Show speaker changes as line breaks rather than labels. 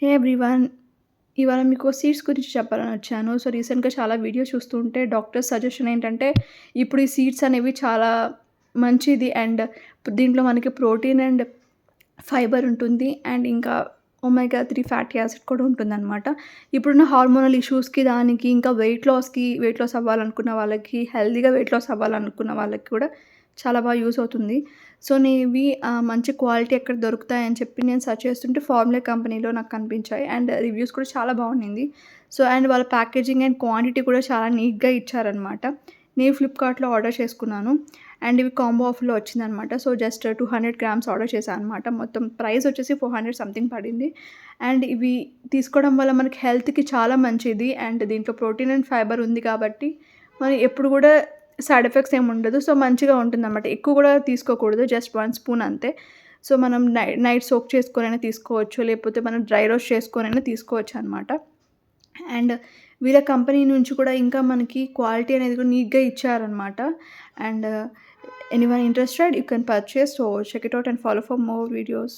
హే everyone! ఇవాళ మీకు seeds గురించి చెప్పాలని వచ్చాను. సో, రీసెంట్‌గా చాలా వీడియోస్ చూస్తూ ఉంటే డాక్టర్స్ సజెషన్ ఏంటంటే, ఇప్పుడు ఈ సీడ్స్ అనేవి చాలా మంచిది అండ్ దీంట్లో మనకి ప్రోటీన్ అండ్ ఫైబర్ ఉంటుంది. అండ్ ఇంకా ఒమేగా 3 ఫ్యాటీ యాసిడ్ కూడా ఉంటుందనమాట. ఇప్పుడున్న హార్మోనల్ ఇష్యూస్‌కి దానికి ఇంకా వెయిట్ లాస్ అవ్వాలనుకున్న వాళ్ళకి, హెల్తీగా వెయిట్ లాస్ అవ్వాలనుకున్న వాళ్ళకి కూడా చాలా బాగా యూజ్ అవుతుంది. సో, నేనివి మంచి క్వాలిటీ ఎక్కడ దొరుకుతాయని చెప్పి నేను సెర్చ్ చేస్తుంటే ఫార్ములా కంపెనీలో నాకు కనిపించాయి. అండ్ రివ్యూస్ కూడా చాలా బాగుండింది. సో, అండ్ వాళ్ళ ప్యాకేజింగ్ అండ్ క్వాంటిటీ కూడా చాలా నీట్‌గా ఇచ్చారనమాట. నేను ఫ్లిప్‌కార్ట్‌లో ఆర్డర్ చేసుకున్నాను. అండ్ ఇవి కాంబో ఆఫర్‌లో వచ్చిందనమాట. సో, జస్ట్ 200 గ్రామ్స్ ఆర్డర్ చేశా అనమాట. మొత్తం ప్రైస్ వచ్చేసి 400 సంథింగ్ పడింది. అండ్ ఇవి తీసుకోవడం వల్ల మనకి హెల్త్‌కి చాలా మంచిది. అండ్ దీంట్లో ప్రోటీన్ అండ్ ఫైబర్ ఉంది కాబట్టి, మనం ఎప్పుడు కూడా సైడ్ ఎఫెక్ట్స్ ఏమి ఉండదు. సో, మంచిగా ఉంటుందనమాట. ఎక్కువ కూడా తీసుకోకూడదు. జస్ట్ 1 స్పూన్ అంతే. సో, మనం నైట్ సోక్ చేసుకొనైనా తీసుకోవచ్చు. లేకపోతే మనం డ్రై రోస్ట్ చేసుకొనైనా తీసుకోవచ్చనమాట. అండ్ వీళ్ళ కంపెనీ నుంచి కూడా ఇంకా మనకి క్వాలిటీ అనేది కూడా నీట్‌గా ఇచ్చారనమాట. And anyone interested you can purchase. So, check it out and follow for more videos.